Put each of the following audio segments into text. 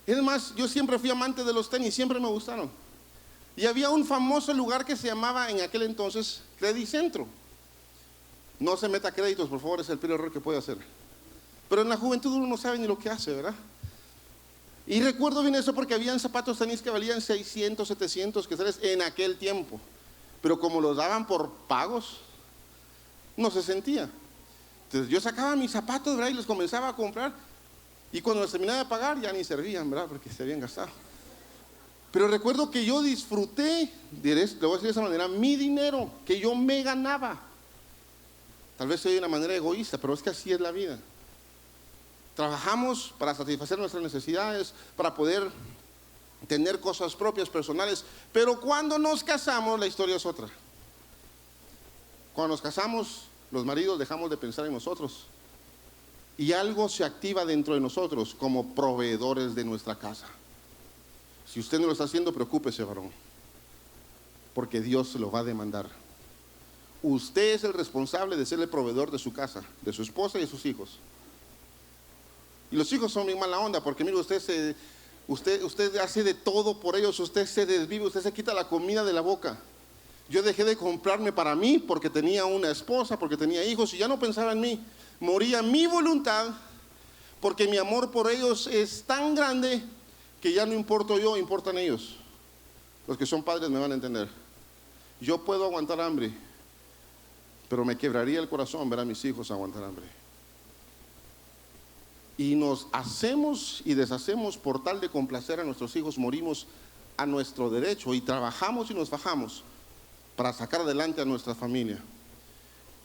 Es más, yo siempre fui amante de los tenis, siempre me gustaron. Y había un famoso lugar que se llamaba en aquel entonces Credicentro. No se meta créditos, por favor, es el peor error que puede hacer. Pero en la juventud uno no sabe ni lo que hace, ¿verdad? Y recuerdo bien eso porque habían zapatos tenis que valían 600, 700 quetzales en aquel tiempo. Pero como los daban por pagos, no se sentía. Entonces yo sacaba mis zapatos, ¿verdad? Y los comenzaba a comprar. Y cuando los terminaba de pagar ya ni servían, ¿verdad? Porque se habían gastado. Pero recuerdo que yo disfruté, le voy a decir de esa manera, mi dinero que yo me ganaba. Tal vez sea de una manera egoísta, pero es que así es la vida. Trabajamos para satisfacer nuestras necesidades, para poder tener cosas propias, personales. Pero cuando nos casamos, la historia es otra. Cuando nos casamos, los maridos dejamos de pensar en nosotros. Y algo se activa dentro de nosotros como proveedores de nuestra casa. Si usted no lo está haciendo, preocúpese, varón. Porque Dios se lo va a demandar. Usted es el responsable de ser el proveedor de su casa, de su esposa y de sus hijos. Y los hijos son bien mala onda, porque mire, usted hace de todo por ellos, usted se desvive, usted se quita la comida de la boca. Yo dejé de comprarme para mí porque tenía una esposa, porque tenía hijos y ya no pensaba en mí. Moría mi voluntad porque mi amor por ellos es tan grande que ya no importo yo, importan ellos. Los que son padres me van a entender. Yo puedo aguantar hambre, pero me quebraría el corazón ver a mis hijos aguantar hambre. Y nos hacemos y deshacemos por tal de complacer a nuestros hijos, morimos a nuestro derecho y trabajamos y nos fajamos para sacar adelante a nuestra familia.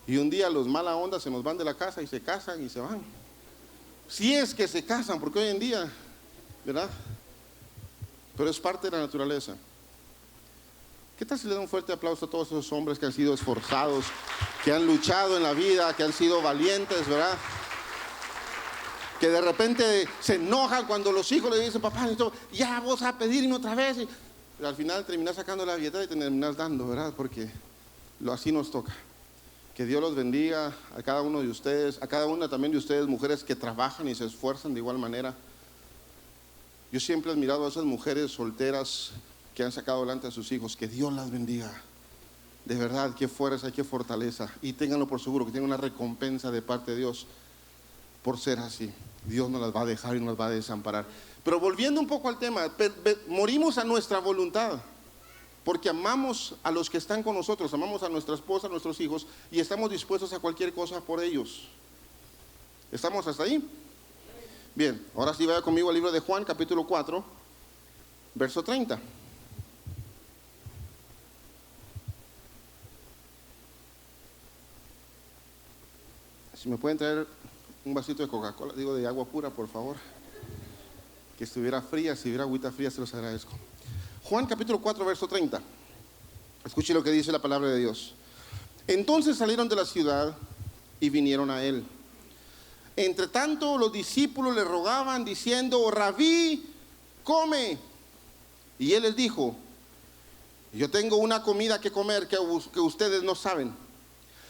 Y un día los mala onda se nos van de la casa y se casan y se van. Si es que se casan, porque hoy en día, ¿verdad? Pero es parte de la naturaleza. ¿Qué tal si le dan un fuerte aplauso a todos esos hombres que han sido esforzados, que han luchado en la vida, que han sido valientes, ¿verdad? Que de repente se enojan cuando los hijos le dicen, papá, ya vos a pedirme otra vez. Pero al final terminás sacando la billetera y terminás dando, ¿verdad? Porque así nos toca. Que Dios los bendiga a cada uno de ustedes, a cada una también de ustedes, mujeres que trabajan y se esfuerzan de igual manera. Yo siempre he admirado a esas mujeres solteras que han sacado adelante a sus hijos. Que Dios las bendiga. De verdad, qué fuerza, qué fortaleza. Y ténganlo por seguro que tienen una recompensa de parte de Dios por ser así. Dios no las va a dejar y no las va a desamparar. Pero volviendo un poco al tema, morimos a nuestra voluntad. Porque amamos a los que están con nosotros, amamos a nuestra esposa, a nuestros hijos, y estamos dispuestos a cualquier cosa por ellos. ¿Estamos hasta ahí? Bien, ahora sí vaya conmigo al libro de Juan, capítulo 4, verso 30. Si me pueden traer un vasito de Coca-Cola, digo de agua pura, por favor. Que estuviera fría, si hubiera agüita fría, se los agradezco. Juan capítulo 4, verso 30. Escuche lo que dice la palabra de Dios. Entonces salieron de la ciudad y vinieron a él. Entre tanto, los discípulos le rogaban diciendo, Rabí, come. Y él les dijo, yo tengo una comida que comer que ustedes no saben.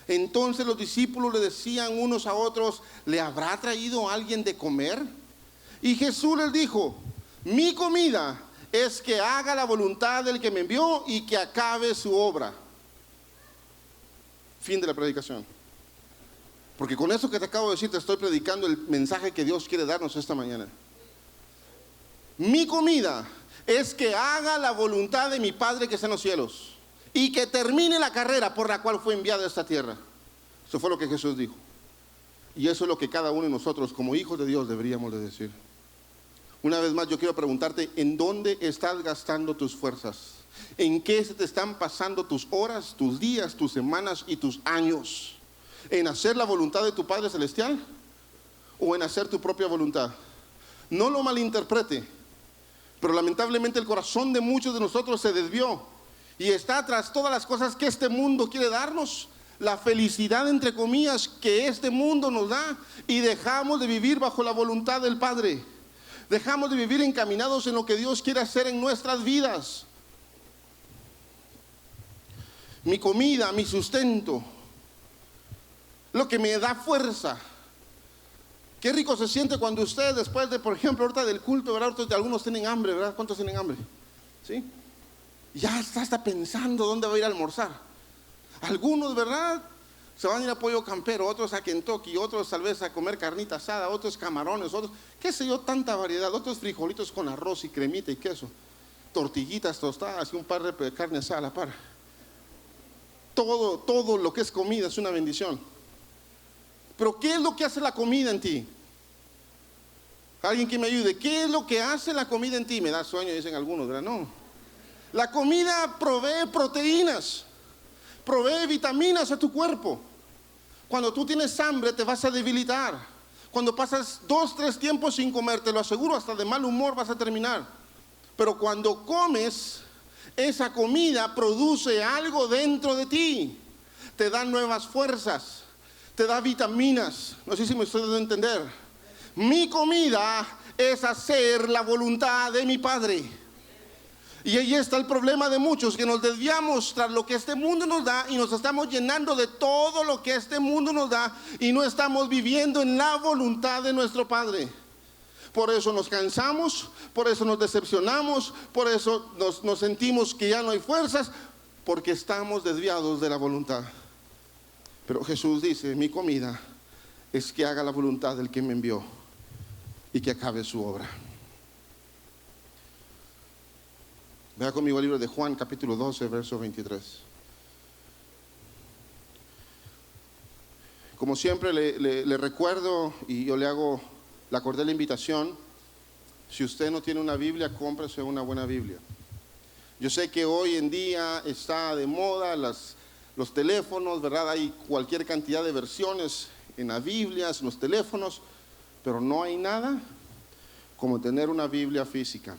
Entonces los discípulos le decían unos a otros, ¿le habrá traído alguien de comer? Y Jesús les dijo, mi comida es que haga la voluntad del que me envió y que acabe su obra. Fin de la predicación. Porque con eso que te acabo de decir, te estoy predicando el mensaje que Dios quiere darnos esta mañana. Mi comida es que haga la voluntad de mi Padre que está en los cielos y que termine la carrera por la cual fue enviado a esta tierra. Eso fue lo que Jesús dijo. Y eso es lo que cada uno de nosotros como hijos de Dios deberíamos de decir. Una vez más yo quiero preguntarte, ¿en dónde estás gastando tus fuerzas? ¿En qué se te están pasando tus horas, tus días, tus semanas y tus años? ¿En hacer la voluntad de tu Padre Celestial o en hacer tu propia voluntad? No lo malinterprete, pero lamentablemente el corazón de muchos de nosotros se desvió y está tras todas las cosas que este mundo quiere darnos, la felicidad entre comillas que este mundo nos da, y dejamos de vivir bajo la voluntad del Padre. Dejamos de vivir encaminados en lo que Dios quiere hacer en nuestras vidas. Mi comida, mi sustento, lo que me da fuerza, Qué rico se siente cuando usted, después de, por ejemplo, ahorita del culto, ¿verdad? Algunos tienen hambre, ¿verdad? ¿Cuántos tienen hambre? ¿Sí? Ya está pensando dónde va a ir a almorzar. Algunos, ¿verdad?, se van a ir a Pollo Campero, otros a Kentucky, otros tal vez a comer carnita asada, otros camarones, otros, qué sé yo, tanta variedad, otros frijolitos con arroz y cremita y queso, tortillitas tostadas y un par de carne asada a la par. Todo lo que es comida es una bendición. Pero ¿qué es lo que hace la comida en ti? Alguien que me ayude. ¿Qué es lo que hace la comida en ti? Me da sueño, dicen algunos, ¿verdad? No. La comida provee proteínas, provee vitaminas a tu cuerpo. Cuando tú tienes hambre te vas a debilitar. Cuando pasas 2, 3 tiempos sin comer, te lo aseguro, hasta de mal humor vas a terminar. Pero cuando comes, esa comida produce algo dentro de ti. Te da nuevas fuerzas, te da vitaminas. No sé si me estoy dando a entender. Mi comida es hacer la voluntad de mi Padre. Y ahí está el problema de muchos, que nos desviamos tras lo que este mundo nos da y nos estamos llenando de todo lo que este mundo nos da y no estamos viviendo en la voluntad de nuestro Padre. Por eso nos cansamos, por eso nos decepcionamos, por eso nos sentimos que ya no hay fuerzas, porque estamos desviados de la voluntad. Pero Jesús dice, mi comida es que haga la voluntad del que me envió y que acabe su obra. Vea conmigo el libro de Juan, capítulo 12, verso 23. Como siempre le recuerdo, y yo le hago la cordial invitación, si usted no tiene una Biblia, cómprese una buena Biblia. Yo sé que hoy en día está de moda los teléfonos, ¿verdad? Hay cualquier cantidad de versiones en las Biblias, en los teléfonos, pero no hay nada como tener una Biblia física.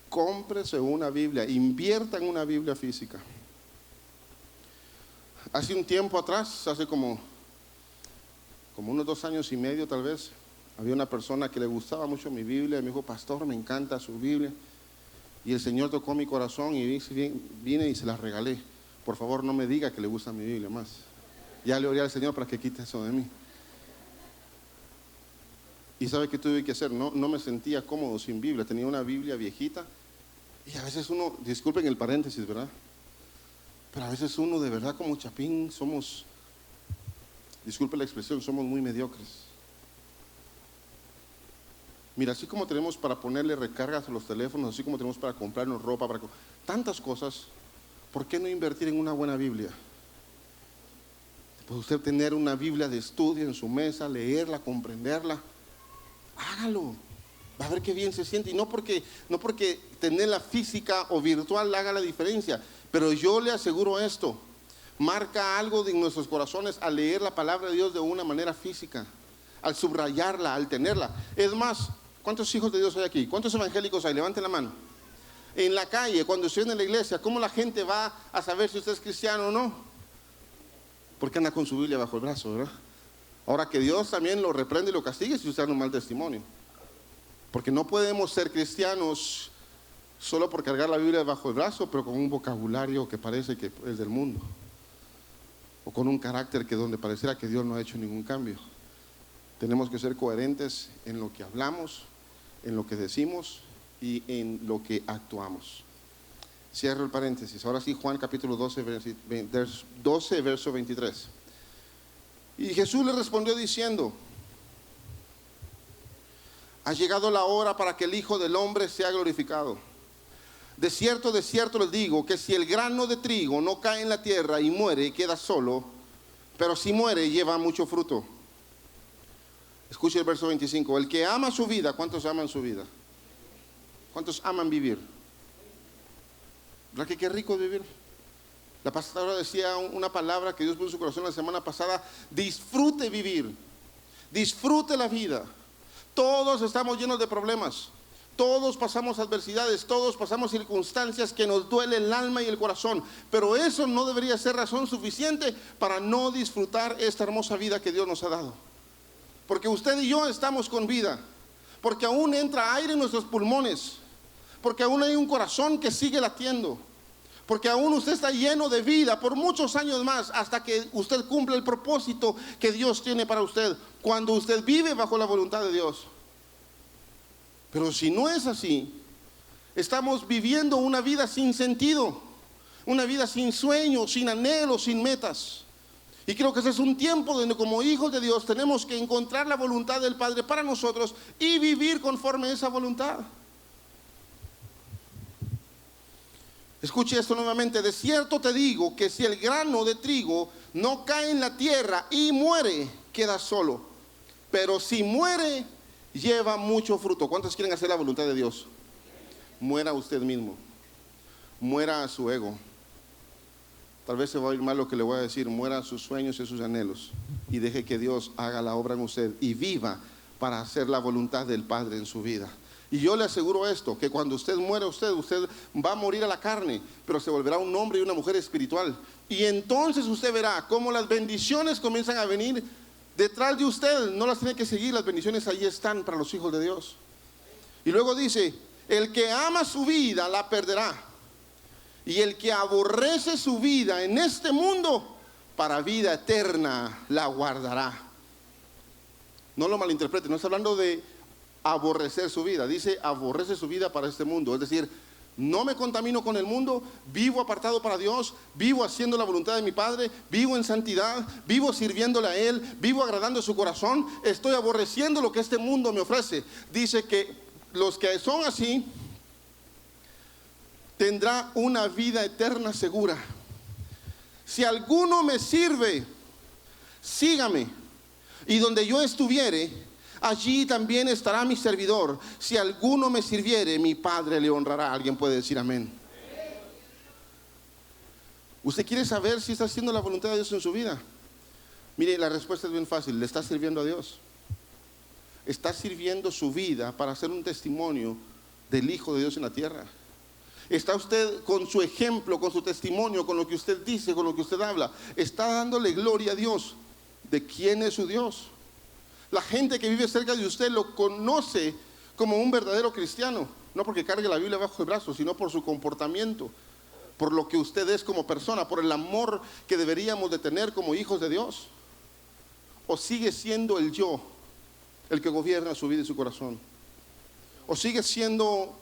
Cómprese una Biblia, invierta en una Biblia física. Hace un tiempo atrás, hace como unos 2 años y medio tal vez, había una persona que le gustaba mucho mi Biblia y me dijo, pastor, me encanta su Biblia. Y el Señor tocó mi corazón y vine y se la regalé. Por favor, no me diga que le gusta mi Biblia más. Ya le oré al Señor para que quite eso de mí. ¿Y sabe qué tuve que hacer? No me sentía cómodo sin Biblia. Tenía una Biblia viejita. Y a veces uno, disculpen el paréntesis, ¿verdad? Pero a veces uno de verdad como chapín somos, disculpen la expresión, somos muy mediocres. Mira, así como tenemos para ponerle recargas a los teléfonos, así como tenemos para comprarnos ropa, para tantas cosas, ¿por qué no invertir en una buena Biblia? Puede usted tener una Biblia de estudio en su mesa, leerla, comprenderla. Hágalo. Va a ver qué bien se siente. Y no porque tenerla física o virtual haga la diferencia. Pero yo le aseguro esto. Marca algo en nuestros corazones al leer la palabra de Dios de una manera física. Al subrayarla, al tenerla. Es más, ¿cuántos hijos de Dios hay aquí? ¿Cuántos evangélicos hay? Levanten la mano. En la calle, cuando estoy en la iglesia, ¿cómo la gente va a saber si usted es cristiano o no? Porque anda con su Biblia bajo el brazo, ¿verdad? Ahora que Dios también lo reprende y lo castigue si usted da un mal testimonio. Porque no podemos ser cristianos solo por cargar la Biblia bajo el brazo, pero con un vocabulario que parece que es del mundo. O con un carácter que donde pareciera que Dios no ha hecho ningún cambio. Tenemos que ser coherentes en lo que hablamos, en lo que decimos y en lo que actuamos. Cierro el paréntesis. Ahora sí, Juan capítulo 12, verso 23. Y Jesús le respondió diciendo, ha llegado la hora para que el Hijo del Hombre sea glorificado. De cierto les digo que si el grano de trigo no cae en la tierra y muere, queda solo, pero si muere, lleva mucho fruto. Escuche el verso 25. El que ama su vida, ¿cuántos aman su vida? ¿Cuántos aman vivir? ¿Verdad que qué rico es vivir? La pastora decía una palabra que Dios puso en su corazón la semana pasada: disfrute vivir, disfrute la vida. Todos estamos llenos de problemas, todos pasamos adversidades, todos pasamos circunstancias que nos duele el alma y el corazón, pero eso no debería ser razón suficiente para no disfrutar esta hermosa vida que Dios nos ha dado. Porque usted y yo estamos con vida, porque aún entra aire en nuestros pulmones, porque aún hay un corazón que sigue latiendo, Porque aún usted está lleno de vida por muchos años más hasta que usted cumpla el propósito que Dios tiene para usted, cuando usted vive bajo la voluntad de Dios. Pero si no es así, estamos viviendo una vida sin sentido, una vida sin sueños, sin anhelos, sin metas. Y creo que ese es un tiempo donde como hijos de Dios tenemos que encontrar la voluntad del Padre para nosotros y vivir conforme a esa voluntad. Escuche esto nuevamente: de cierto te digo que si el grano de trigo no cae en la tierra y muere, queda solo. Pero si muere, lleva mucho fruto. ¿Cuántos quieren hacer la voluntad de Dios? Muera usted mismo, muera a su ego. Tal vez se va a oír mal lo que le voy a decir: muera a sus sueños y sus anhelos y deje que Dios haga la obra en usted y viva para hacer la voluntad del Padre en su vida. Y yo le aseguro esto, que cuando usted muera, usted va a morir a la carne, pero se volverá un hombre y una mujer espiritual. Y entonces usted verá cómo las bendiciones comienzan a venir detrás de usted. No las tiene que seguir, las bendiciones ahí están para los hijos de Dios. Y luego dice: el que ama su vida la perderá, y el que aborrece su vida en este mundo, para vida eterna la guardará. No lo malinterprete, no está hablando de aborrecer su vida, dice aborrece su vida para este mundo. Es decir, no me contamino con el mundo, vivo apartado para Dios, vivo haciendo la voluntad de mi Padre, vivo en santidad, vivo sirviéndole a Él, vivo agradando su corazón, estoy aborreciendo lo que este mundo me ofrece. Dice que los que son así tendrá una vida eterna segura. Si alguno me sirve, sígame, y donde yo estuviere, allí también estará mi servidor. Si alguno me sirviere, mi Padre le honrará. ¿Alguien puede decir amén? ¿Usted quiere saber si está haciendo la voluntad de Dios en su vida? Mire, la respuesta es bien fácil: le está sirviendo a Dios. Está sirviendo su vida para hacer un testimonio del Hijo de Dios en la tierra. Está usted con su ejemplo, con su testimonio, con lo que usted dice, con lo que usted habla, está dándole gloria a Dios de quién es su Dios. La gente que vive cerca de usted lo conoce como un verdadero cristiano, no porque cargue la Biblia bajo el brazo, sino por su comportamiento, por lo que usted es como persona, por el amor que deberíamos de tener como hijos de Dios. ¿O sigue siendo el yo el que gobierna su vida y su corazón? ¿O sigue siendo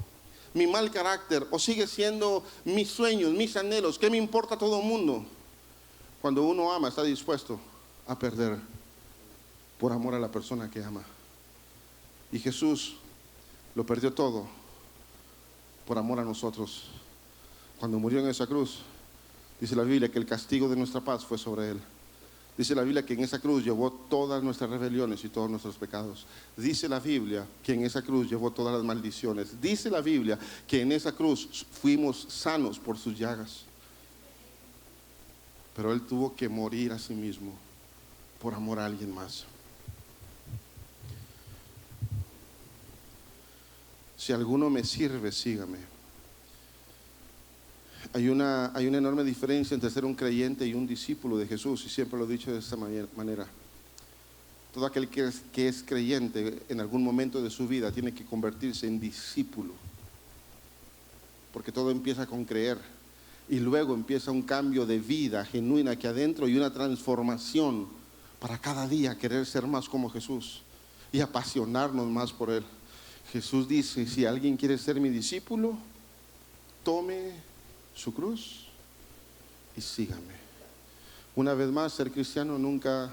mi mal carácter? ¿O sigue siendo mis sueños, mis anhelos? ¿Qué me importa todo el mundo? Cuando uno ama, está dispuesto a perder por amor a la persona que ama. Y Jesús lo perdió todo por amor a nosotros. Cuando murió en esa cruz, dice la Biblia que el castigo de nuestra paz fue sobre Él. Dice la Biblia que en esa cruz llevó todas nuestras rebeliones y todos nuestros pecados. Dice la Biblia que en esa cruz llevó todas las maldiciones. Dice la Biblia que en esa cruz fuimos sanos por sus llagas. Pero Él tuvo que morir a sí mismo por amor a alguien más. Si alguno me sirve, sígame. Hay una enorme diferencia entre ser un creyente y un discípulo de Jesús, y siempre lo he dicho de esta manera. Todo aquel que es creyente en algún momento de su vida tiene que convertirse en discípulo, porque todo empieza con creer y luego empieza un cambio de vida genuina aquí adentro y una transformación para cada día querer ser más como Jesús y apasionarnos más por Él. Jesús dice: si alguien quiere ser mi discípulo, tome su cruz y sígame. Una vez más, ser cristiano nunca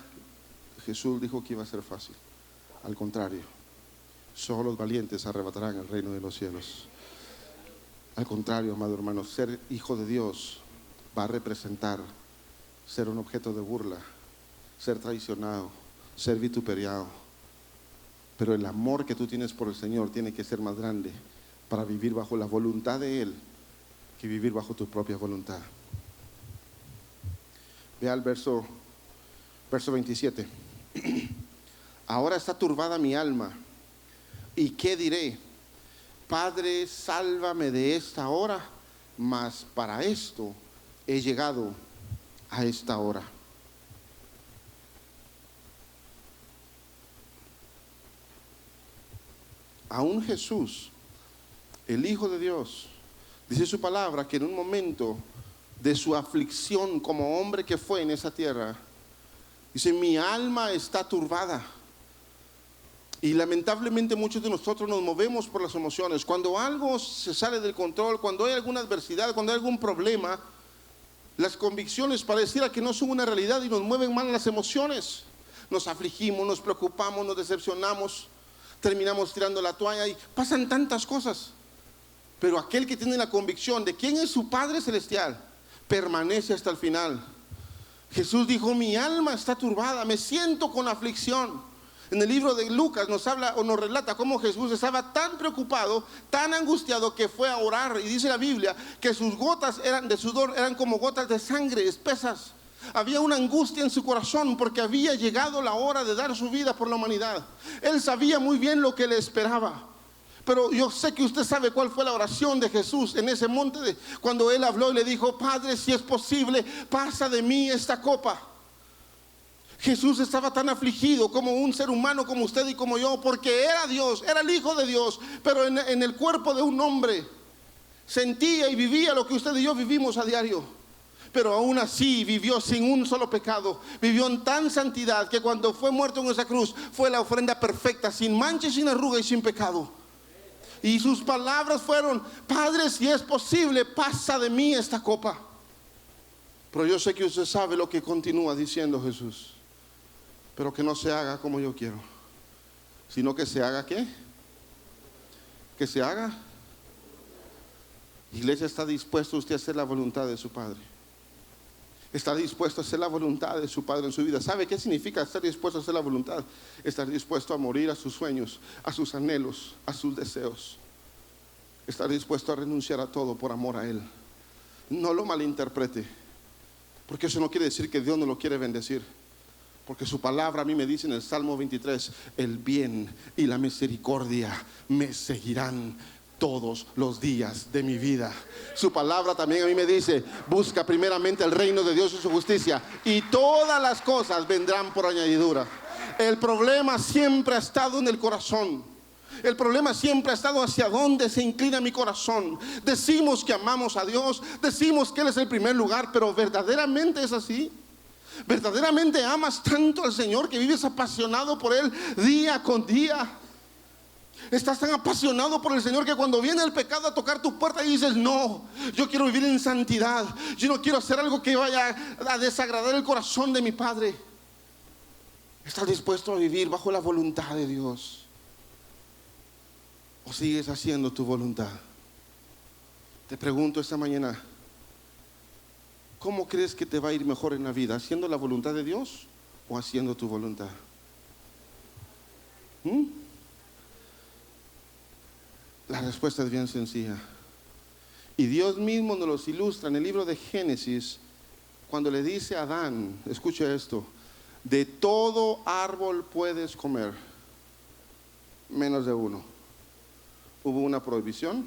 Jesús dijo que iba a ser fácil. Al contrario, solo los valientes arrebatarán el reino de los cielos. Al contrario, amado hermano, ser hijo de Dios va a representar ser un objeto de burla, ser traicionado, ser vituperiado. Pero el amor que tú tienes por el Señor tiene que ser más grande para vivir bajo la voluntad de Él que vivir bajo tu propia voluntad. Vea el verso 27. Ahora está turbada mi alma, ¿y qué diré? Padre, sálvame de esta hora, mas para esto he llegado a esta hora. Aún Jesús, el Hijo de Dios, dice su palabra que en un momento de su aflicción como hombre que fue en esa tierra, dice: mi alma está turbada. Y lamentablemente muchos de nosotros nos movemos por las emociones. Cuando algo se sale del control, cuando hay alguna adversidad, cuando hay algún problema, las convicciones pareciera que no son una realidad y nos mueven mal las emociones. Nos afligimos, nos preocupamos, nos decepcionamos, terminamos tirando la toalla y pasan tantas cosas. Pero aquel que tiene la convicción de quién es su Padre Celestial, permanece hasta el final. Jesús dijo: mi alma está turbada, me siento con aflicción. En el libro de Lucas nos habla o nos relata cómo Jesús estaba tan preocupado, tan angustiado, que fue a orar. Y dice la Biblia que sus gotas de sudor eran como gotas de sangre espesas. Había una angustia en su corazón porque había llegado la hora de dar su vida por la humanidad. Él sabía muy bien lo que le esperaba. Pero yo sé que usted sabe cuál fue la oración de Jesús en ese monte, cuando él habló y le dijo: Padre, si es posible, pasa de mí esta copa. Jesús estaba tan afligido como un ser humano, como usted y como yo, porque era Dios, era el Hijo de Dios, pero en el cuerpo de un hombre. Sentía y vivía lo que usted y yo vivimos a diario. Pero aún así vivió sin un solo pecado. Vivió en tan santidad que cuando fue muerto en esa cruz fue la ofrenda perfecta, sin mancha, sin arruga y sin pecado. Y sus palabras fueron: Padre, si es posible, pasa de mí esta copa. Pero yo sé que usted sabe lo que continúa diciendo Jesús: pero que no se haga como yo quiero, sino que se haga ¿qué? Que se haga. Iglesia, ¿está dispuesto usted a hacer la voluntad de su Padre? ¿Está dispuesto a hacer la voluntad de su Padre en su vida? ¿Sabe qué significa estar dispuesto a hacer la voluntad? Estar dispuesto a morir a sus sueños, a sus anhelos, a sus deseos. Estar dispuesto a renunciar a todo por amor a Él. No lo malinterprete, porque eso no quiere decir que Dios no lo quiere bendecir. Porque su palabra a mí me dice en el Salmo 23: el bien y la misericordia me seguirán todos los días de mi vida. Su palabra también a mí me dice: busca primeramente el reino de Dios y su justicia, y todas las cosas vendrán por añadidura. El problema siempre ha estado en el corazón. El problema siempre ha estado hacia dónde se inclina mi corazón. Decimos que amamos a Dios, decimos que Él es el primer lugar, pero ¿verdaderamente es así? ¿Verdaderamente amas tanto al Señor que vives apasionado por Él día con día? Estás tan apasionado por el Señor que cuando viene el pecado a tocar tu puerta y dices: no, yo quiero vivir en santidad, yo no quiero hacer algo que vaya a desagradar el corazón de mi Padre. ¿Estás dispuesto a vivir bajo la voluntad de Dios? ¿O sigues haciendo tu voluntad? Te pregunto esta mañana: ¿cómo crees que te va a ir mejor en la vida? ¿Haciendo la voluntad de Dios o haciendo tu voluntad? La respuesta es bien sencilla. Y Dios mismo nos los ilustra en el libro de Génesis, cuando le dice a Adán: escucha esto, de todo árbol puedes comer, menos de uno. Hubo una prohibición,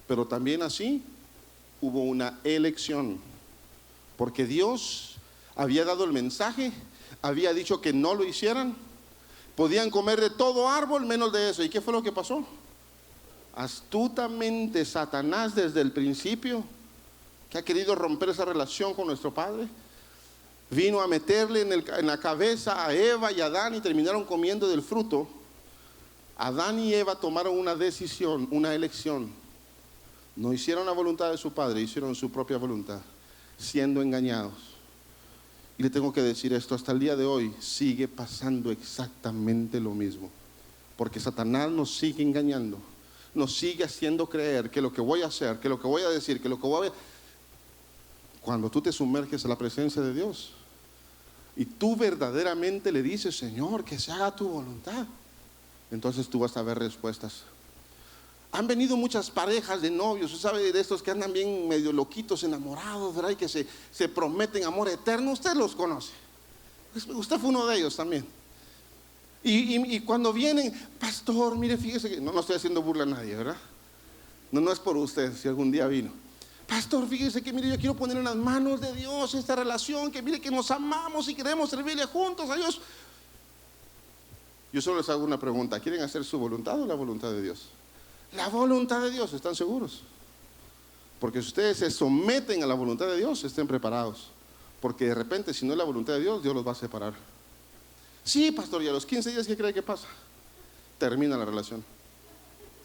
pero también así hubo una elección. Porque Dios había dado el mensaje, había dicho que no lo hicieran. Podían comer de todo árbol menos de eso. ¿Y qué fue lo que pasó? Astutamente Satanás, desde el principio, que ha querido romper esa relación con nuestro Padre, vino a meterle en la cabeza a Eva y a Adán, y terminaron comiendo del fruto. Adán y Eva tomaron una decisión, una elección. No hicieron la voluntad de su Padre, hicieron su propia voluntad, siendo engañados. Y le tengo que decir esto: hasta el día de hoy sigue pasando exactamente lo mismo, porque Satanás nos sigue engañando, nos sigue haciendo creer que lo que voy a hacer, que lo que voy a decir, que lo que voy a... Cuando tú te sumerges en la presencia de Dios y tú verdaderamente le dices: Señor, que se haga tu voluntad, entonces tú vas a ver respuestas. Han venido muchas parejas de novios, usted sabe, de estos que andan bien medio loquitos, enamorados, ¿verdad? Y que se prometen amor eterno. Usted los conoce, usted fue uno de ellos también. Y cuando vienen: pastor, mire, fíjese que... No estoy haciendo burla a nadie, ¿verdad? No es por usted, si algún día vino. Pastor, fíjese que mire, yo quiero poner en las manos de Dios esta relación, que mire que nos amamos y queremos servirle juntos a Dios. Yo solo les hago una pregunta: ¿quieren hacer su voluntad o la voluntad de Dios? La voluntad de Dios, ¿están seguros? Porque si ustedes se someten a la voluntad de Dios, estén preparados. Porque de repente, si no es la voluntad de Dios, Dios los va a separar. Sí, pastor, y a los 15 días, ¿qué cree que pasa? Termina la relación.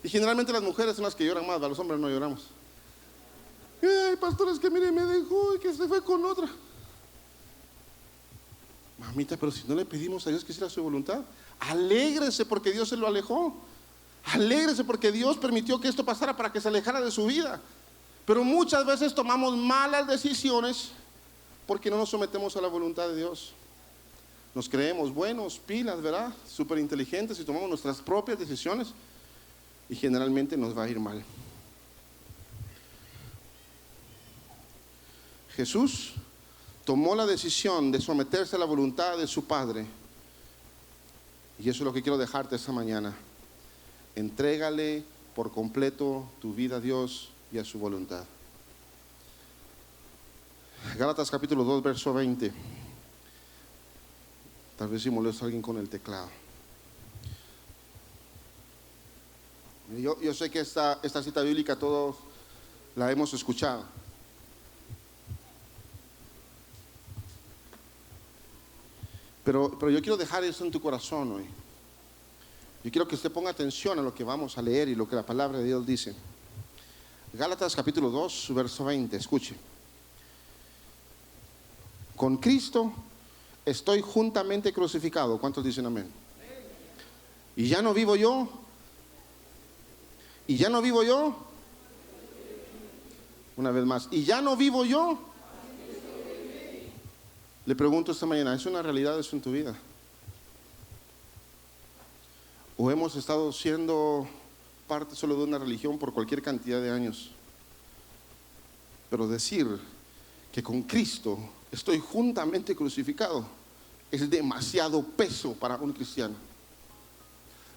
Y generalmente las mujeres son las que lloran más, los hombres no lloramos. Ay, pastor, es que mire, me dejó y que se fue con otra. Mamita, pero si no le pedimos a Dios que hiciera su voluntad, alégrese porque Dios se lo alejó. Alégrese porque Dios permitió que esto pasara para que se alejara de su vida. Pero muchas veces tomamos malas decisiones porque no nos sometemos a la voluntad de Dios. Nos creemos buenos, pilas, ¿verdad? Súper inteligentes y tomamos nuestras propias decisiones y generalmente nos va a ir mal. Jesús tomó la decisión de someterse a la voluntad de su Padre. Y eso es lo que quiero dejarte esta mañana. Entrégale por completo tu vida a Dios y a su voluntad. Gálatas capítulo 2, verso 20. Tal vez si molesto a alguien con el teclado. Yo sé que esta cita bíblica todos la hemos escuchado. Pero yo quiero dejar eso en tu corazón hoy. Yo quiero que usted ponga atención a lo que vamos a leer y lo que la palabra de Dios dice. Gálatas capítulo 2, verso 20, escuche. Con Cristo estoy juntamente crucificado. ¿Cuántos dicen amén? Y ya no vivo yo. Y ya no vivo yo. Una vez más. Y ya no vivo yo. Le pregunto esta mañana, ¿es una realidad eso en tu vida? ¿O hemos estado siendo parte solo de una religión por cualquier cantidad de años? Pero decir que con Cristo estoy juntamente crucificado es demasiado peso para un cristiano.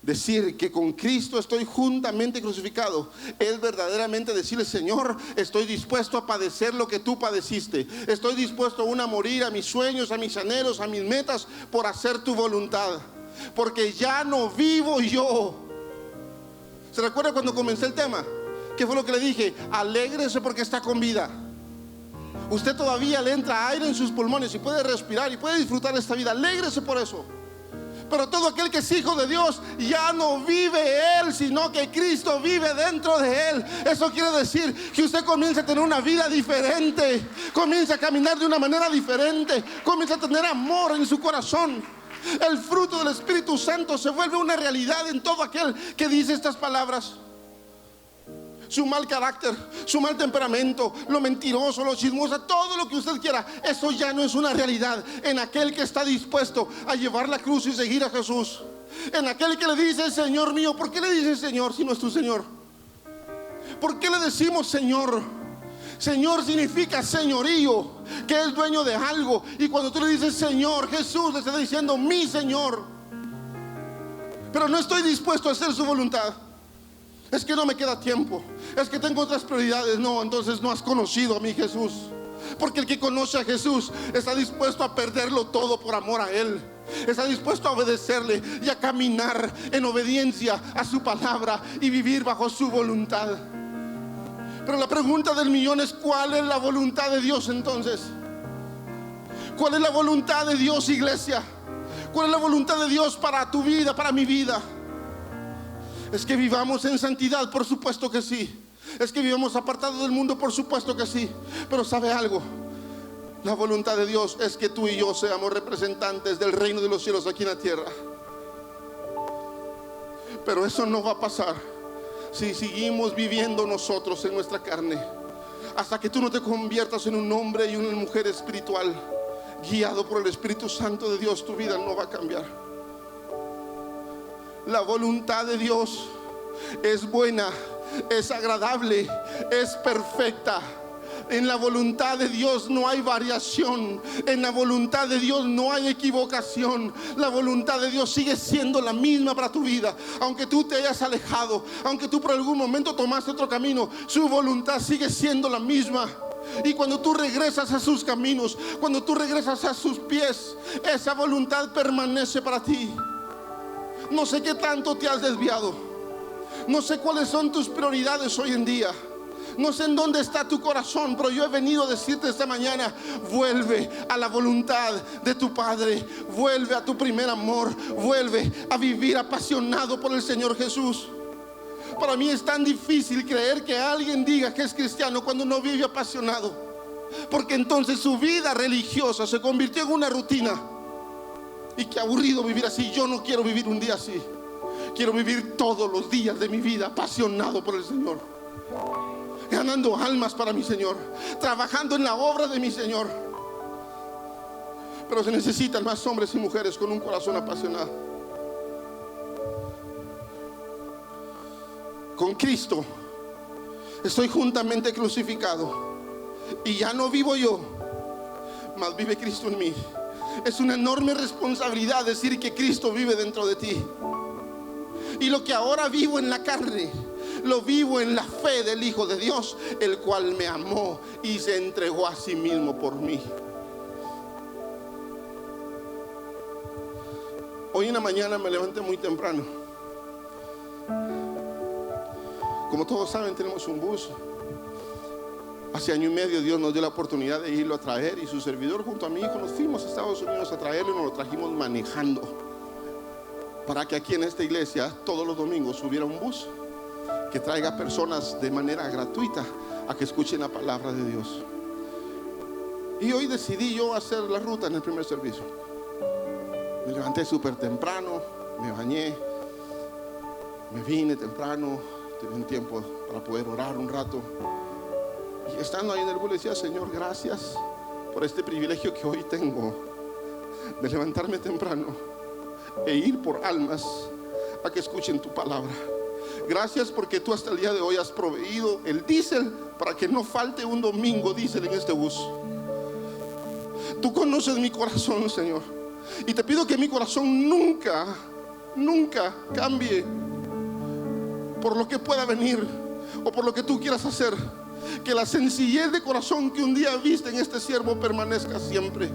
Decir que con Cristo estoy juntamente crucificado es verdaderamente decirle: Señor, estoy dispuesto a padecer lo que tú padeciste. Estoy dispuesto aún a morir a mis sueños, a mis anhelos, a mis metas por hacer tu voluntad. Porque ya no vivo yo. ¿Se recuerda cuando comencé el tema? ¿Qué fue lo que le dije? Alégrese porque está con vida. Usted todavía le entra aire en sus pulmones y puede respirar y puede disfrutar de esta vida. Alégrese por eso. Pero todo aquel que es hijo de Dios ya no vive él, sino que Cristo vive dentro de él. Eso quiere decir que usted comienza a tener una vida diferente, comienza a caminar de una manera diferente, comienza a tener amor en su corazón. El fruto del Espíritu Santo se vuelve una realidad en todo aquel que dice estas palabras. Su mal carácter, su mal temperamento, lo mentiroso, lo chismoso, todo lo que usted quiera, eso ya no es una realidad en aquel que está dispuesto a llevar la cruz y seguir a Jesús. En aquel que le dice: Señor mío. ¿Por qué le dice Señor si no es tu Señor? ¿Por qué le decimos Señor? Señor significa señorío, que es dueño de algo. Y cuando tú le dices Señor, Jesús le está diciendo: mi Señor. Pero no estoy dispuesto a hacer su voluntad. Es que no me queda tiempo, es que tengo otras prioridades. No, entonces no has conocido a mi Jesús. Porque el que conoce a Jesús está dispuesto a perderlo todo por amor a Él. Está dispuesto a obedecerle y a caminar en obediencia a su palabra y vivir bajo su voluntad. Pero la pregunta del millón es: ¿cuál es la voluntad de Dios entonces? ¿Cuál es la voluntad de Dios, iglesia? ¿Cuál es la voluntad de Dios para tu vida, para mi vida? ¿Es que vivamos en santidad? Por supuesto que sí. ¿Es que vivamos apartados del mundo? Por supuesto que sí. Pero ¿sabe algo? La voluntad de Dios es que tú y yo seamos representantes del reino de los cielos aquí en la tierra. Pero eso no va a pasar si seguimos viviendo nosotros en nuestra carne. Hasta que tú no te conviertas en un hombre y una mujer espiritual, guiado por el Espíritu Santo de Dios, tu vida no va a cambiar. La voluntad de Dios es buena, es agradable, es perfecta. En la voluntad de Dios no hay variación. En la voluntad de Dios no hay equivocación. La voluntad de Dios sigue siendo la misma para tu vida. Aunque tú te hayas alejado, aunque tú por algún momento tomaste otro camino, su voluntad sigue siendo la misma. Y cuando tú regresas a sus caminos, cuando tú regresas a sus pies, esa voluntad permanece para ti. No sé qué tanto te has desviado. No sé cuáles son tus prioridades hoy en día. No sé en dónde está tu corazón, pero yo he venido a decirte esta mañana: vuelve a la voluntad de tu Padre, vuelve a tu primer amor, vuelve a vivir apasionado por el Señor Jesús. Para mí es tan difícil creer que alguien diga que es cristiano cuando no vive apasionado, porque entonces su vida religiosa se convirtió en una rutina. Y qué aburrido vivir así. Yo no quiero vivir un día así. Quiero vivir todos los días de mi vida apasionado por el Señor, ganando almas para mi Señor, trabajando en la obra de mi Señor. Pero se necesitan más hombres y mujeres con un corazón apasionado. Con Cristo estoy juntamente crucificado, y ya no vivo yo, mas vive Cristo en mí. Es una enorme responsabilidad decir que Cristo vive dentro de ti. Y lo que ahora vivo en la carne, lo vivo en la fe del Hijo de Dios, el cual me amó y se entregó a sí mismo por mí. Hoy en la mañana me levanté muy temprano. Como todos saben, tenemos un bus. Hace año y medio Dios nos dio la oportunidad de irlo a traer, y su servidor junto a mi hijo nos fuimos a Estados Unidos a traerlo, y nos lo trajimos manejando, para que aquí en esta iglesia todos los domingos hubiera un bus que traiga personas de manera gratuita a que escuchen la palabra de Dios. Y hoy decidí yo hacer la ruta en el primer servicio. Me levanté súper temprano, me bañé, me vine temprano, tuve un tiempo para poder orar un rato. Y estando ahí en el bus le decía: Señor, gracias por este privilegio que hoy tengo de levantarme temprano e ir por almas a que escuchen tu palabra. Gracias porque tú hasta el día de hoy has proveído el diésel para que no falte un domingo diésel en este bus. Tú conoces mi corazón, Señor, y te pido que mi corazón nunca cambie por lo que pueda venir o por lo que tú quieras hacer. Que la sencillez de corazón que un día viste en este siervo permanezca siempre,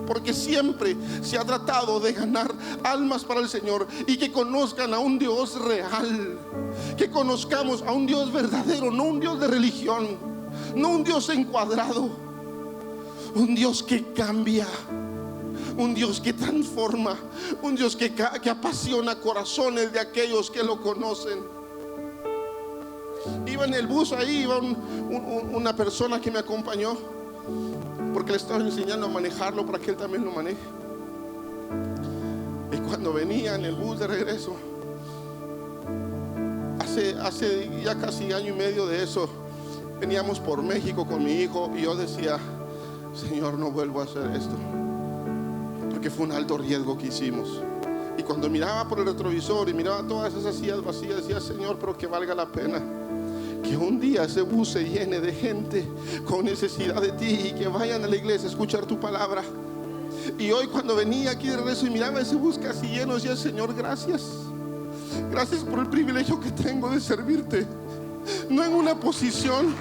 porque siempre se ha tratado de ganar almas para el Señor, y que conozcan a un Dios real, que conozcamos a un Dios verdadero, no un Dios de religión, no un Dios encuadrado, un Dios que cambia, un Dios que transforma, un Dios que apasiona corazones de aquellos que lo conocen. Iba en el bus, ahí iba una persona que me acompañó, porque le estaba enseñando a manejarlo para que él también lo maneje. Y cuando venía en el bus de regreso, hace ya casi año y medio de eso, veníamos por México con mi hijo, y yo decía: Señor, no vuelvo a hacer esto, porque fue un alto riesgo que hicimos. Y cuando miraba por el retrovisor y miraba todas esas sillas vacías, decía: Señor, pero que valga la pena, que un día ese bus se llene de gente con necesidad de ti, y que vayan a la iglesia a escuchar tu palabra. Y hoy, cuando venía aquí de regreso y miraba ese bus casi lleno, decía: Señor, gracias por el privilegio que tengo de servirte, no en una posición,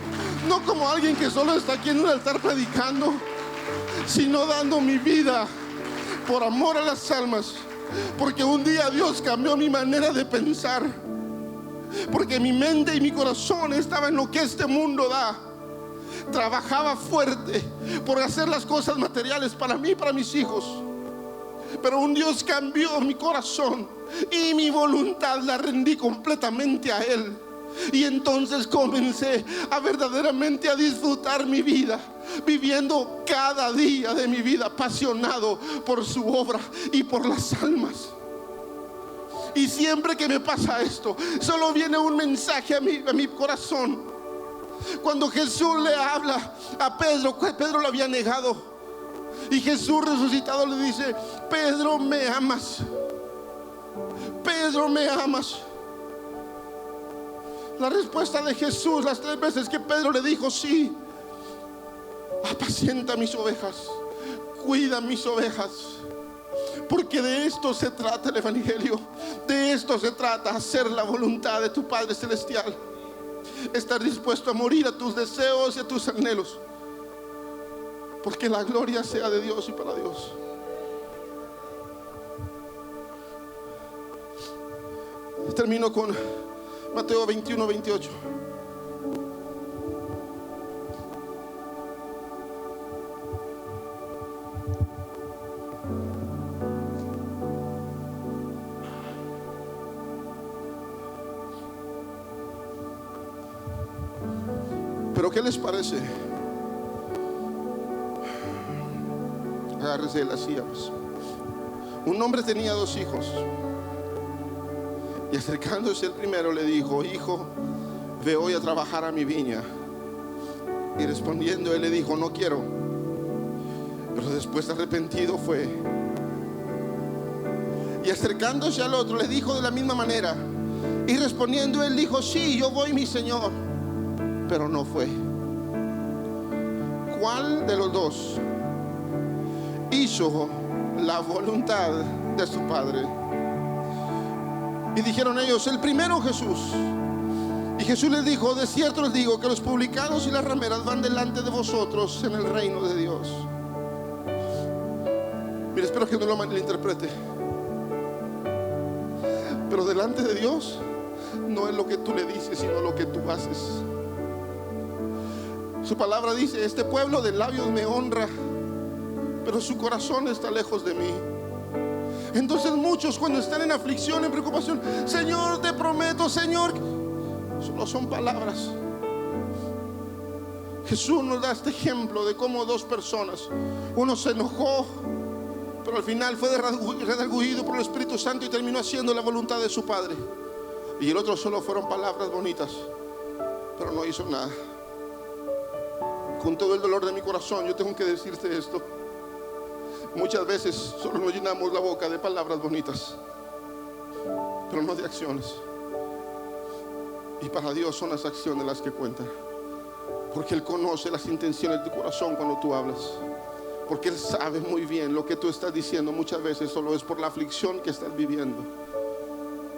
no como alguien que solo está aquí en un altar predicando, sino dando mi vida por amor a las almas. Porque un día Dios cambió mi manera de pensar, porque mi mente y mi corazón estaba en lo que este mundo da. Trabajaba fuerte por hacer las cosas materiales para mí y para mis hijos, pero un Dios cambió mi corazón, y mi voluntad la rendí completamente a Él. Y entonces comencé a verdaderamente a disfrutar mi vida, viviendo cada día de mi vida apasionado por su obra y por las almas. Y siempre que me pasa esto, solo viene un mensaje a mi corazón. Cuando Jesús le habla a Pedro, Pedro lo había negado, y Jesús resucitado le dice: Pedro, ¿me amas? Pedro, ¿me amas? La respuesta de Jesús, las 3 veces que Pedro le dijo: sí, apacienta mis ovejas, cuida mis ovejas. Porque de esto se trata el evangelio, de esto se trata: hacer la voluntad de tu Padre Celestial, estar dispuesto a morir a tus deseos y a tus anhelos, porque la gloria sea de Dios y para Dios. Termino con Mateo 21, 28. Pero ¿qué les parece? Agárrese de las sillas. Un hombre tenía 2 hijos, y acercándose el primero le dijo: hijo, ve hoy a trabajar a mi viña. Y respondiendo él le dijo: no quiero. Pero después arrepentido fue. Y acercándose al otro le dijo de la misma manera. Y respondiendo él dijo: sí, yo voy, mi señor. Pero no fue. ¿Cuál de los 2 hizo la voluntad de su padre? Y dijeron ellos: el primero, Jesús. Y Jesús les dijo: de cierto les digo que los publicanos y las rameras van delante de vosotros en el reino de Dios. Mire, espero que no lo malinterprete, pero delante de Dios no es lo que tú le dices, sino lo que tú haces. Su palabra dice: este pueblo de labios me honra, pero su corazón está lejos de mí. Entonces muchos, cuando están en aflicción, en preocupación: Señor, te prometo, Señor, solo son palabras. Jesús nos da este ejemplo de cómo 2 personas, uno se enojó, pero al final fue redarguido por el Espíritu Santo y terminó haciendo la voluntad de su Padre. Y el otro solo fueron palabras bonitas, pero no hizo nada. Con todo el dolor de mi corazón, yo tengo que decirte esto: muchas veces solo nos llenamos la boca de palabras bonitas, pero no de acciones. Y para Dios son las acciones las que cuentan, porque Él conoce las intenciones de tu corazón cuando tú hablas, porque Él sabe muy bien lo que tú estás diciendo. Muchas veces solo es por la aflicción que estás viviendo.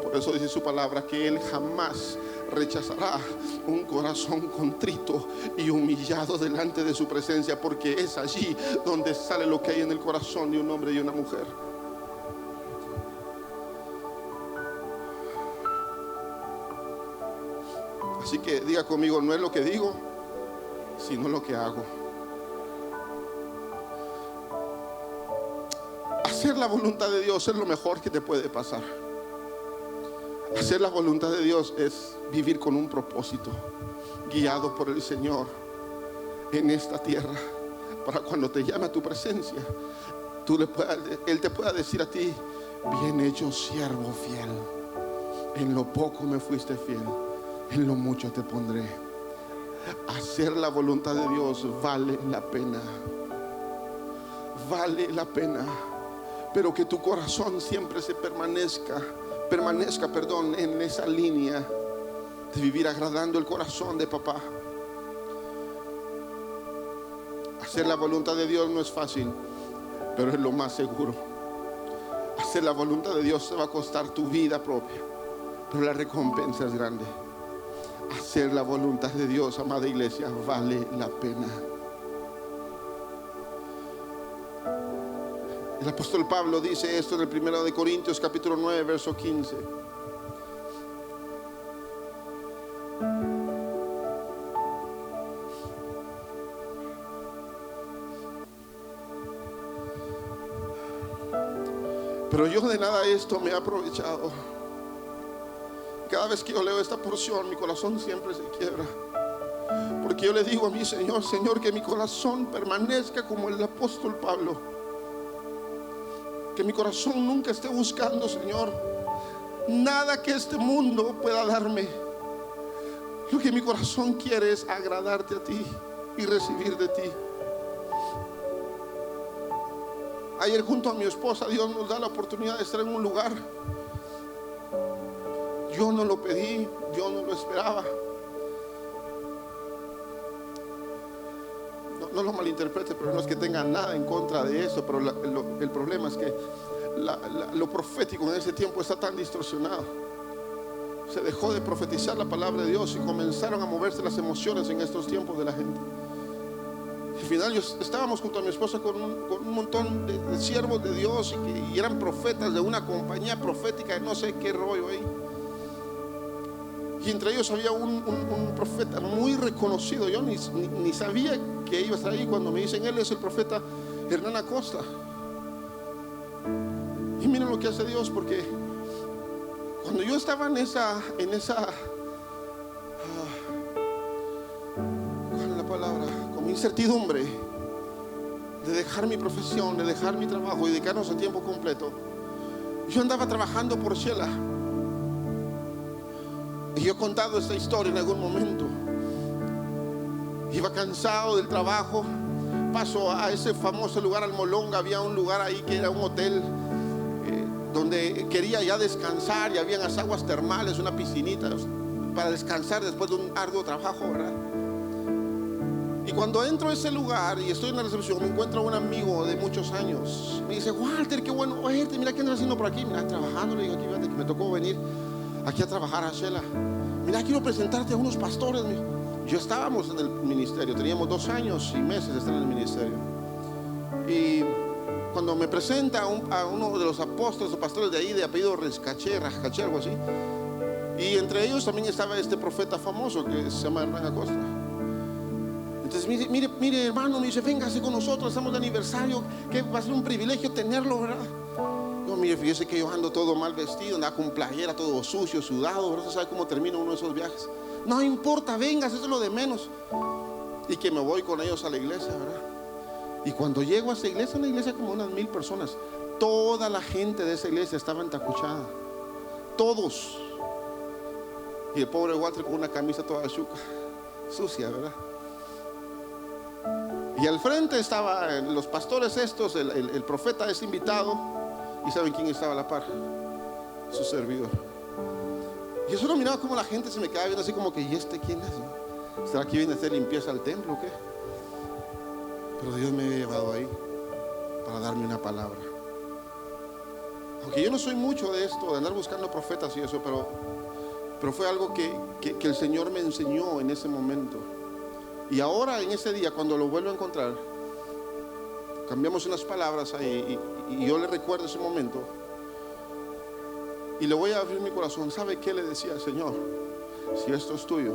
Por eso dice su palabra que Él jamás rechazará un corazón contrito y humillado delante de su presencia, porque es allí donde sale lo que hay en el corazón de un hombre y una mujer. Así que diga conmigo: no es lo que digo, sino lo que hago. Hacer la voluntad de Dios es lo mejor que te puede pasar. Hacer la voluntad de Dios es vivir con un propósito, guiado por el Señor en esta tierra, para cuando te llame a tu presencia, Él te pueda decir a ti: bien hecho, siervo fiel, en lo poco me fuiste fiel, en lo mucho te pondré. Hacer la voluntad de Dios vale la pena. Vale la pena. Pero que tu corazón siempre se permanezca en esa línea de vivir agradando el corazón de papá. Hacer la voluntad de Dios no es fácil, pero es lo más seguro. Hacer la voluntad de Dios te va a costar tu vida propia, pero la recompensa es grande. Hacer la voluntad de Dios, amada iglesia, vale la pena. El apóstol Pablo dice esto en el 1 de Corintios capítulo 9 verso 15. Pero yo de nada esto me he aprovechado. Cada vez que yo leo esta porción, mi corazón siempre se quiebra, porque yo le digo a mi Señor: Señor, que mi corazón permanezca como el apóstol Pablo. Que mi corazón nunca esté buscando, Señor, nada que este mundo pueda darme. Lo que mi corazón quiere es agradarte a ti y recibir de ti. Ayer junto a mi esposa, Dios nos da la oportunidad de estar en un lugar. Yo no lo pedí, yo no lo esperaba. No lo malinterprete, pero no es que tenga nada en contra de eso, pero el problema es que lo profético en ese tiempo está tan distorsionado. Se dejó de profetizar la palabra de Dios y comenzaron a moverse las emociones en estos tiempos de la gente. Al final estábamos junto a mi esposa con un montón de siervos de Dios y eran profetas de una compañía profética de no sé qué rollo ahí. Y entre ellos había un profeta muy reconocido. Yo ni sabía que iba a estar ahí. Cuando me dicen: él es el profeta Hernán Acosta. Y miren lo que hace Dios, porque cuando yo estaba en esa incertidumbre de dejar mi profesión, de dejar mi trabajo y dedicarnos a tiempo completo, yo andaba trabajando por Shela. Y yo he contado esta historia en algún momento. Iba cansado del trabajo, paso a ese famoso lugar, Almolonga. Había un lugar ahí que era un hotel donde quería ya descansar, y habían las aguas termales, una piscinita para descansar después de un arduo trabajo, ¿verdad? Y cuando entro a ese lugar y estoy en la recepción, me encuentro a un amigo de muchos años. Me dice: Walter, qué bueno oírte, mira qué andas haciendo por aquí. Mira, trabajando. Le digo: aquí, fíjate que me tocó venir aquí a trabajar a Shela. Mira, quiero presentarte a unos pastores. Yo estábamos en el ministerio, teníamos 2 años y meses de estar en el ministerio. Y cuando me presenta a uno de los apóstoles o pastores de ahí, de apellido Rascaché, algo así, y entre ellos también estaba este profeta famoso que se llama Hernán Acosta. Entonces mire hermano, me dice: véngase con nosotros, estamos de aniversario, que va a ser un privilegio tenerlo, ¿verdad? Yo, mire, fíjese que yo ando todo mal vestido, andaba con playera, todo sucio, sudado, ¿verdad? ¿Sabe cómo termina uno de esos viajes? No importa, vengas, eso es lo de menos. Y que me voy con ellos a la iglesia, ¿verdad? Y cuando llego a esa iglesia, una iglesia como unas 1000 personas, toda la gente de esa iglesia estaba entacuchada, todos. Y el pobre Walter con una camisa toda chuca, sucia, ¿verdad? Y al frente estaban los pastores estos, el profeta es invitado. ¿Y saben quién estaba a la par? Su servidor. Y yo solo miraba como la gente se me quedaba viendo así como que: ¿y este quién es? ¿Será que viene a hacer limpieza al templo o qué? Pero Dios me había llevado ahí para darme una palabra. Aunque yo no soy mucho de esto, de andar buscando profetas y eso, pero fue algo que el Señor me enseñó en ese momento. Y ahora, en ese día, cuando lo vuelvo a encontrar, cambiamos unas palabras ahí y yo le recuerdo ese momento y le voy a abrir mi corazón. ¿Sabe qué le decía al Señor? Si esto es tuyo,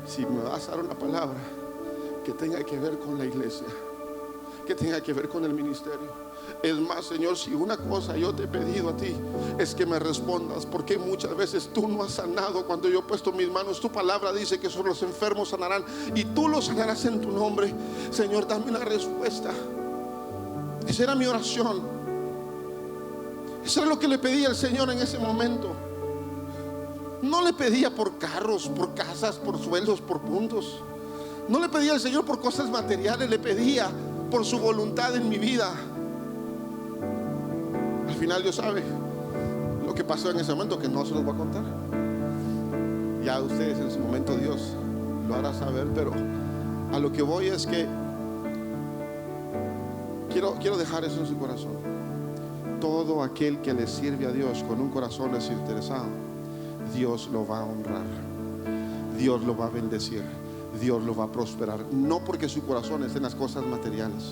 si me vas a dar una palabra que tenga que ver con la iglesia, que tenga que ver con el ministerio. Es más, Señor, si una cosa yo te he pedido a ti, es que me respondas, porque muchas veces tú no has sanado cuando yo he puesto mis manos. Tu palabra dice que solo los enfermos sanarán, y tú los sanarás en tu nombre. Señor, dame una respuesta. Esa era mi oración. Eso era lo que le pedía al Señor en ese momento. No le pedía por carros, por casas, por sueldos, por puntos. No le pedía al Señor por cosas materiales, le pedía por su voluntad en mi vida. Al final Dios sabe lo que pasó en ese momento, que no se los voy a contar. Ya ustedes en su momento Dios lo hará saber, pero a lo que voy es que quiero dejar eso en su corazón. Todo aquel que le sirve a Dios con un corazón desinteresado, Dios lo va a honrar, Dios lo va a bendecir, Dios lo va a prosperar. No porque su corazón esté en las cosas materiales,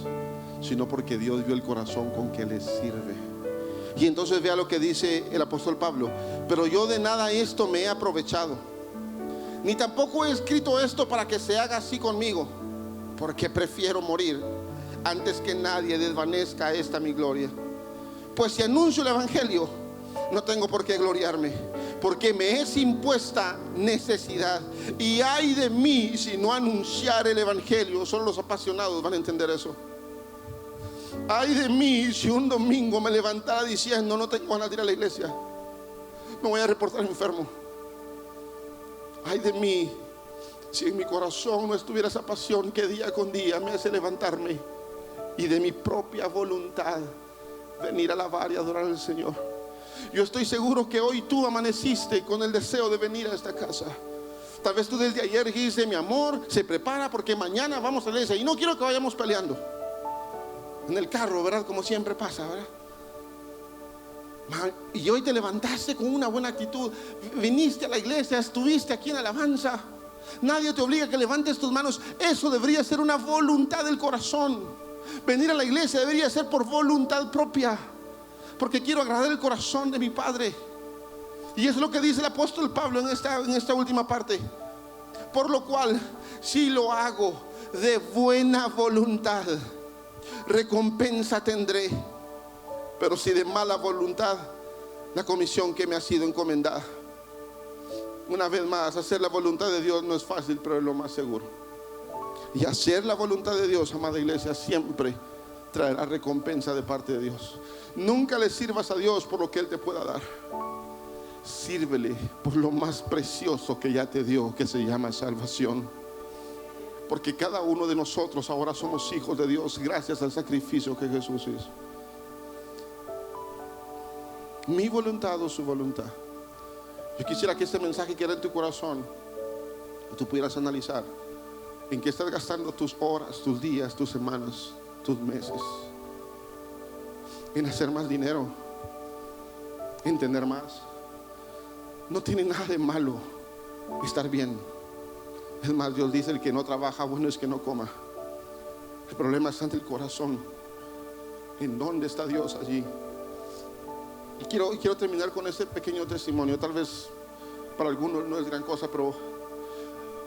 sino porque Dios vio el corazón con que le sirve. Y entonces vea lo que dice el apóstol Pablo: pero yo de nada esto me he aprovechado, ni tampoco he escrito esto para que se haga así conmigo, porque prefiero morir antes que nadie desvanezca esta mi gloria. Pues si anuncio el evangelio, no tengo por qué gloriarme, porque me es impuesta necesidad. Y ay de mí si no anunciar el evangelio. Solo los apasionados van a entender eso. Ay de mí si un domingo me levantara diciendo: no tengo ganas de ir a la iglesia, me voy a reportar enfermo. Ay de mí si en mi corazón no estuviera esa pasión que día con día me hace levantarme y de mi propia voluntad venir a alabar y adorar al Señor. Yo estoy seguro que hoy tú amaneciste con el deseo de venir a esta casa. Tal vez tú desde ayer dijiste: mi amor, se prepara porque mañana vamos a la iglesia, y no quiero que vayamos peleando en el carro, ¿verdad? Como siempre pasa, ¿verdad? Y hoy te levantaste con una buena actitud, viniste a la iglesia, estuviste aquí en alabanza. Nadie te obliga a que levantes tus manos. Eso debería ser una voluntad del corazón. Venir a la iglesia debería ser por voluntad propia, porque quiero agradar el corazón de mi Padre. Y es lo que dice el apóstol Pablo en esta última parte: por lo cual, si lo hago de buena voluntad, recompensa tendré. Pero si de mala voluntad, la comisión que me ha sido encomendada. Una vez más, hacer la voluntad de Dios no es fácil, pero es lo más seguro. Y hacer la voluntad de Dios, amada iglesia, siempre traerá recompensa de parte de Dios. Nunca le sirvas a Dios por lo que Él te pueda dar. Sírvele por lo más precioso que ya te dio, que se llama salvación. Porque cada uno de nosotros ahora somos hijos de Dios gracias al sacrificio que Jesús hizo. Mi voluntad o su voluntad. Yo quisiera que este mensaje quede en tu corazón, que tú pudieras analizar en qué estás gastando tus horas, tus días, tus semanas, tus meses. En hacer más dinero, en tener más. No tiene nada de malo estar bien. Es más, Dios dice: el que no trabaja, bueno es que no coma. El problema está en el corazón. ¿En dónde está Dios allí? Y quiero terminar con este pequeño testimonio. Tal vez para algunos no es gran cosa, pero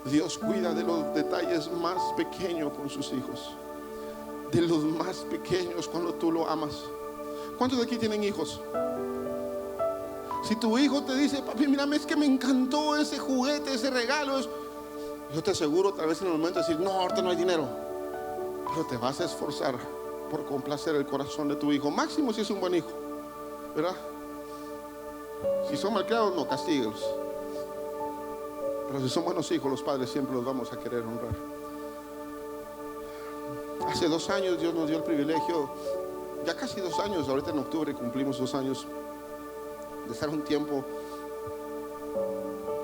Dios cuida de los detalles más pequeños con sus hijos. De los más pequeños cuando tú lo amas. ¿Cuántos de aquí tienen hijos? Si tu hijo te dice: papi, mírame, es que me encantó ese juguete, ese regalo, yo te aseguro, tal vez en el momento de decir: no, ahorita no hay dinero, pero te vas a esforzar por complacer el corazón de tu hijo. Máximo si es un buen hijo, ¿verdad? Si son malcriados, no, castíguelos. Pero si son buenos hijos, los padres siempre los vamos a querer honrar. Hace 2 años Dios nos dio el privilegio, ya casi 2 años, ahorita en octubre cumplimos 2 años, de estar un tiempo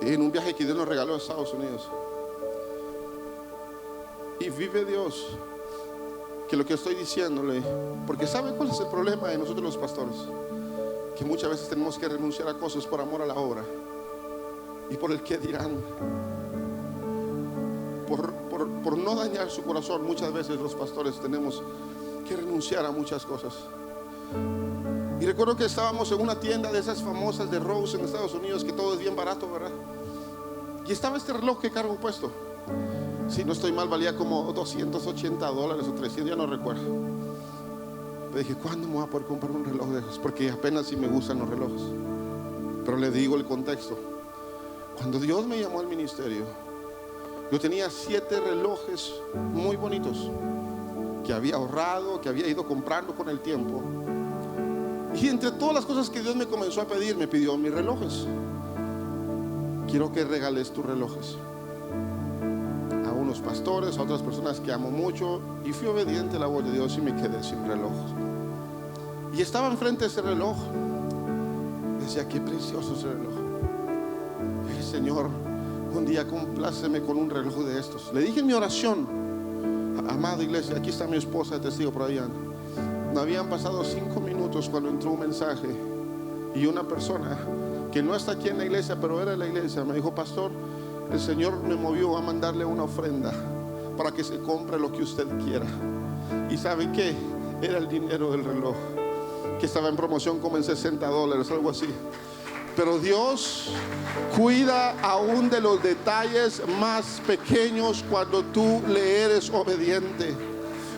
en un viaje que Dios nos regaló a Estados Unidos. Y vive Dios que lo que estoy diciéndole, porque ¿sabe cuál es el problema de nosotros los pastores? Que muchas veces tenemos que renunciar a cosas por amor a la obra y por el que dirán, por no dañar su corazón. Muchas veces los pastores tenemos que renunciar a muchas cosas. Y recuerdo que estábamos en una tienda de esas famosas de Rose en Estados Unidos, que todo es bien barato, ¿verdad? Y estaba este reloj que cargo puesto. Si no estoy mal, valía como $280 o 300, ya no recuerdo. Le dije: ¿cuándo me voy a poder comprar un reloj de esos? Porque apenas si me gustan los relojes. Pero le digo el contexto. Cuando Dios me llamó al ministerio, yo tenía 7 relojes muy bonitos que había ahorrado, que había ido comprando con el tiempo. Y entre todas las cosas que Dios me comenzó a pedir, me pidió mis relojes. Quiero que regales tus relojes a unos pastores, a otras personas que amo mucho. Y fui obediente a la voz de Dios y me quedé sin reloj. Y estaba enfrente de ese reloj. Decía: qué precioso ese reloj. Y dije: Señor, un día compláceme con un reloj de estos. Le dije en mi oración: amada iglesia, aquí está mi esposa de testigo, por ahí anda. No habían pasado 5 minutos cuando entró un mensaje y una persona que no está aquí en la iglesia, pero era en la iglesia, me dijo: pastor, el Señor me movió a mandarle una ofrenda para que se compre lo que usted quiera. ¿Y sabe qué? Era el dinero del reloj, que estaba en promoción como en $60, algo así. Pero Dios cuida aún de los detalles más pequeños cuando tú le eres obediente.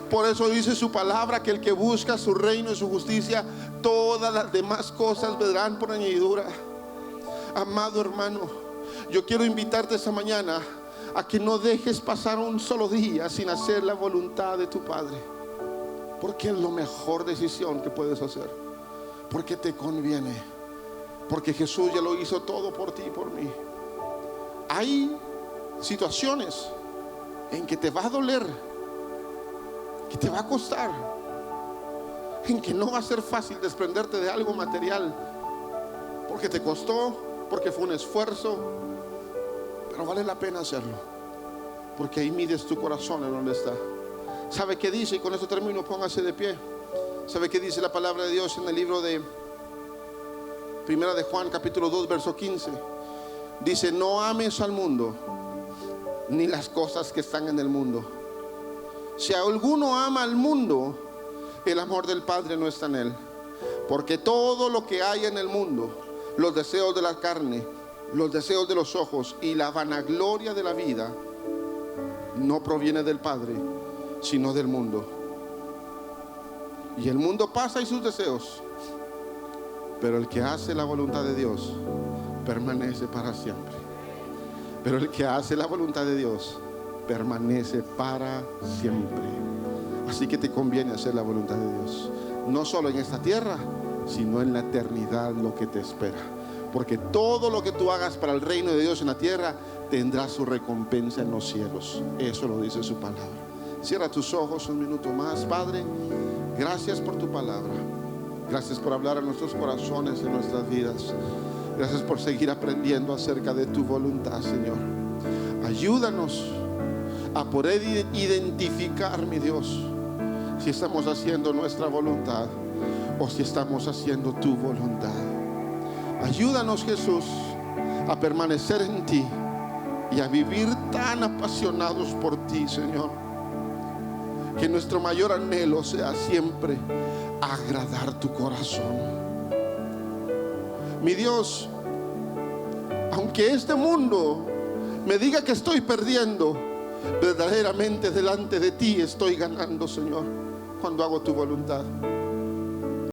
Por eso dice su palabra que el que busca su reino y su justicia, todas las demás cosas vendrán por añadidura. Amado hermano, yo quiero invitarte esta mañana a que no dejes pasar un solo día sin hacer la voluntad de tu Padre, porque es la mejor decisión que puedes hacer, porque te conviene, porque Jesús ya lo hizo todo por ti y por mí. Hay situaciones en que te va a doler, que te va a costar, en que no va a ser fácil desprenderte de algo material, porque te costó, porque fue un esfuerzo, pero vale la pena hacerlo, porque ahí mides tu corazón en donde está. ¿Sabe qué dice? Y con esto termino, póngase de pie. ¿Sabe qué dice la palabra de Dios en el libro de Primera de Juan, capítulo 2, verso 15? Dice: no ames al mundo, ni las cosas que están en el mundo. Si alguno ama al mundo, el amor del Padre no está en él. Porque todo lo que hay en el mundo, los deseos de la carne, los deseos de los ojos y la vanagloria de la vida, no proviene del Padre, sino del mundo. Y el mundo pasa y sus deseos, pero el que hace la voluntad de Dios permanece para siempre. Pero el que hace la voluntad de Dios permanece para siempre. Así que te conviene hacer la voluntad de Dios, no solo en esta tierra, sino en la eternidad, lo que te espera. Porque todo lo que tú hagas para el reino de Dios en la tierra tendrá su recompensa en los cielos. Eso lo dice su palabra. Cierra tus ojos un minuto más. Padre, gracias por tu palabra. Gracias por hablar a nuestros corazones, en nuestras vidas. Gracias por seguir aprendiendo acerca de tu voluntad, Señor. Ayúdanos a poder identificar, mi Dios, si estamos haciendo nuestra voluntad o si estamos haciendo tu voluntad. Ayúdanos, Jesús, a permanecer en ti y a vivir tan apasionados por ti, Señor, que nuestro mayor anhelo sea siempre agradar tu corazón. Mi Dios, aunque este mundo me diga que estoy perdiendo, verdaderamente delante de ti estoy ganando, Señor, cuando hago tu voluntad.